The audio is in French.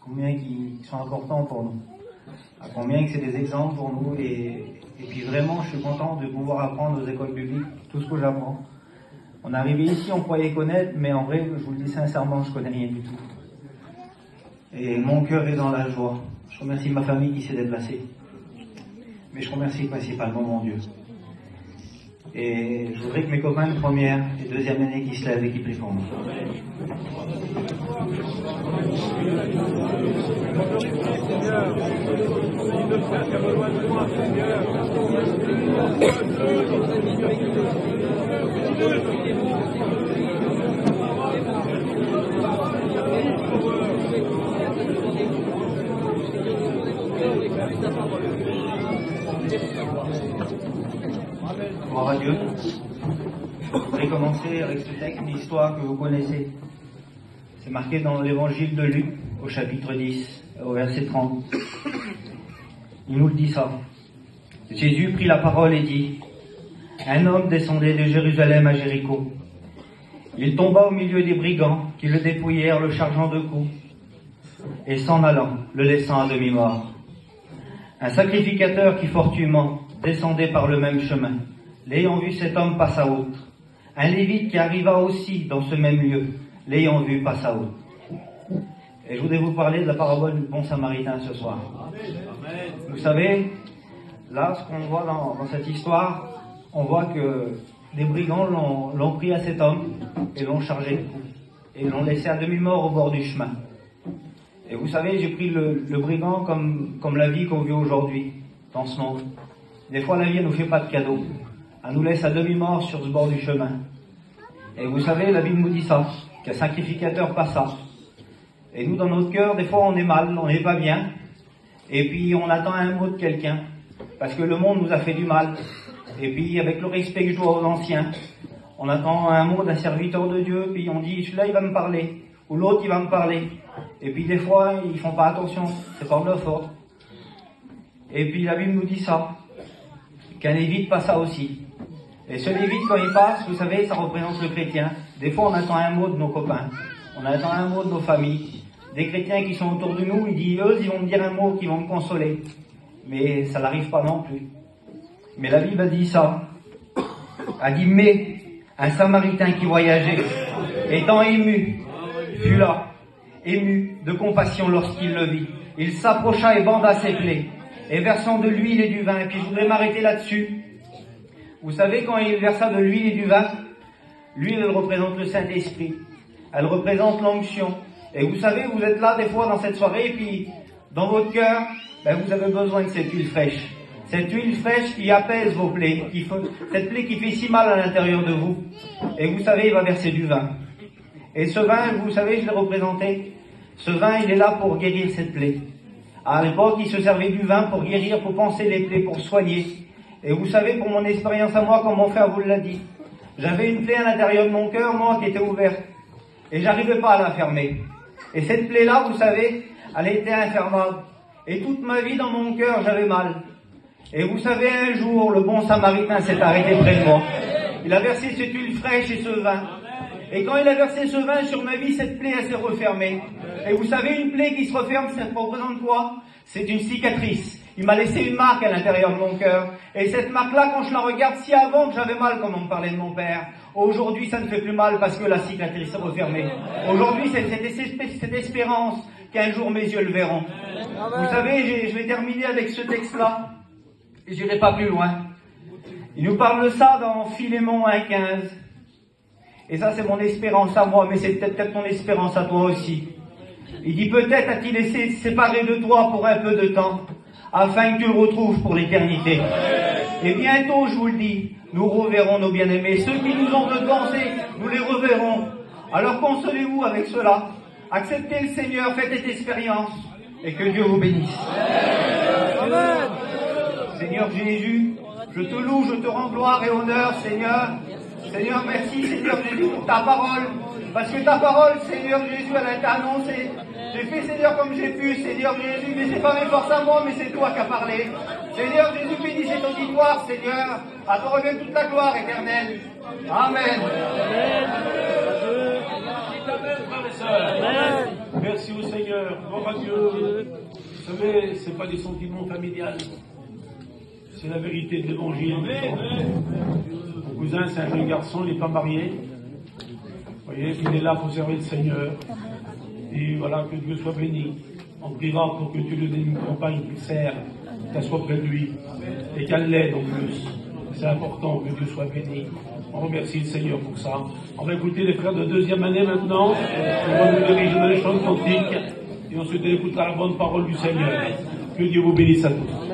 combien qui sont importants pour nous, à combien que c'est des exemples pour nous, et puis vraiment je suis content de pouvoir apprendre aux écoles publiques tout ce que j'apprends. On est arrivé ici, on croyait connaître, mais en vrai, je vous le dis sincèrement, je connais rien du tout. Et mon cœur est dans la joie. Je remercie ma famille qui s'est déplacée. Mais je remercie principalement mon Dieu. Et je voudrais que mes copains de première et deuxième année qui se lèvent et qui prient pour moi. Gloire à Dieu. Je voudrais commencer avec ce texte, une histoire que vous connaissez. C'est marqué dans l'évangile de Luc, au chapitre 10, au verset 30. Il nous le dit ça. Jésus prit la parole et dit: un homme descendait de Jérusalem à Jéricho. Il tomba au milieu des brigands qui le dépouillèrent, le chargeant de coups, et s'en allant, le laissant à demi-mort. Un sacrificateur qui fortuitement descendait par le même chemin, l'ayant vu, cet homme passa outre. Un lévite qui arriva aussi dans ce même lieu, l'ayant vu, passa outre. Et je voudrais vous parler de la parabole du bon samaritain ce soir. Amen. Vous savez, là, ce qu'on voit dans cette histoire, on voit que des brigands l'ont pris à cet homme et l'ont chargé de coups. Et l'ont laissé à demi-mort au bord du chemin. Et vous savez, j'ai pris le brigand comme la vie qu'on vit aujourd'hui, dans ce monde. Des fois, la vie, elle nous fait pas de cadeaux. Elle nous laisse à demi-mort sur ce bord du chemin. Et vous savez, la Bible nous dit ça, qu'un sacrificateur passa. Et nous, dans notre cœur, des fois, on est mal, on n'est pas bien. Et puis, on attend un mot de quelqu'un. Parce que le monde nous a fait du mal. Et puis, avec le respect que je dois aux anciens, on attend un mot d'un serviteur de Dieu, puis on dit, celui-là, il va me parler. Ou l'autre, il va me parler. Et puis, des fois, ils font pas attention. C'est pas de leur faute. Et puis, la Bible nous dit ça. Qu'un lévite passa aussi. Et ce lévite, quand il passe, vous savez, ça représente le chrétien. Des fois, on attend un mot de nos copains. On attend un mot de nos familles. Des chrétiens qui sont autour de nous, ils vont me dire un mot, qui vont me consoler. Mais ça n'arrive pas non plus. Mais la Bible a dit ça. A dit, mais un samaritain qui voyageait, étant ému, fut là, ému de compassion lorsqu'il le vit. Il s'approcha et banda ses plaies, et versant de l'huile et du vin. Et puis je voudrais m'arrêter là-dessus. Vous savez, quand il versa de l'huile et du vin, l'huile, elle représente le Saint-Esprit. Elle représente l'onction. Et vous savez, vous êtes là des fois dans cette soirée, et puis dans votre cœur, vous avez besoin de cette huile fraîche. Cette huile fraîche qui apaise vos plaies, cette plaie qui fait si mal à l'intérieur de vous. Et vous savez, il va verser du vin. Et ce vin, vous savez, je l'ai représenté. Ce vin, il est là pour guérir cette plaie. À l'époque, il se servait du vin pour guérir, pour panser les plaies, pour soigner. Et vous savez, pour mon expérience à moi, comme mon frère vous l'a dit, j'avais une plaie à l'intérieur de mon cœur, moi, qui était ouverte. Et j'arrivais pas à la fermer. Et cette plaie-là, vous savez, elle était infermable. Et toute ma vie, dans mon cœur, j'avais mal. Et vous savez, un jour, le bon samaritain s'est arrêté près de moi. Il a versé cette huile fraîche et ce vin. Et quand il a versé ce vin sur ma vie, cette plaie, elle s'est refermée. Et vous savez, une plaie qui se referme, ça représente quoi? C'est une cicatrice. Il m'a laissé une marque à l'intérieur de mon cœur. Et cette marque-là, quand je la regarde, si avant que j'avais mal, comme on me parlait de mon père, aujourd'hui, ça ne fait plus mal parce que la cicatrice est refermée. Aujourd'hui, c'est cette espérance qu'un jour mes yeux le verront. Vous savez, je vais terminer avec ce texte-là. Et je n'irai pas plus loin. Il nous parle de ça dans Philémon 1,15. Et ça, c'est mon espérance à moi, mais c'est peut-être ton espérance à toi aussi. Il dit, peut-être a-t-il été séparé de toi pour un peu de temps, afin que tu le retrouves pour l'éternité. Et bientôt, je vous le dis, nous reverrons nos bien-aimés. Ceux qui nous ont devancés, nous les reverrons. Alors consolez-vous avec cela. Acceptez le Seigneur, faites cette expérience, et que Dieu vous bénisse. Amen. Seigneur Jésus, je te loue, je te rends gloire et honneur, Seigneur. Seigneur, merci, Seigneur Jésus, pour ta parole. Parce que ta parole, Seigneur Jésus, elle a été annoncée. J'ai fait, Seigneur, comme j'ai pu, Seigneur Jésus, mais c'est pas mes forces à moi, mais c'est toi qui as parlé. Seigneur Jésus, bénis cet auditoire, Seigneur. À toi revient toute la gloire éternelle. Amen. Amen. Amen. Merci au Seigneur. Gloire à Dieu. Vous savez, ce n'est pas des sentiments familiales. C'est la vérité de l'évangile. Mon cousin, c'est un jeune garçon, il n'est pas marié. Vous voyez, il est là pour servir le Seigneur. Et voilà, que Dieu soit béni. On priera pour que Dieu lui donne une compagne qui sert, qu'elle soit près de lui, et qu'elle l'aide en plus. C'est important que Dieu soit béni. On remercie le Seigneur pour ça. On va écouter les frères de deuxième année maintenant. On va nous diriger dans les chants cantiques. Et ensuite on écoutera la bonne parole du Seigneur. Que Dieu vous bénisse à tous.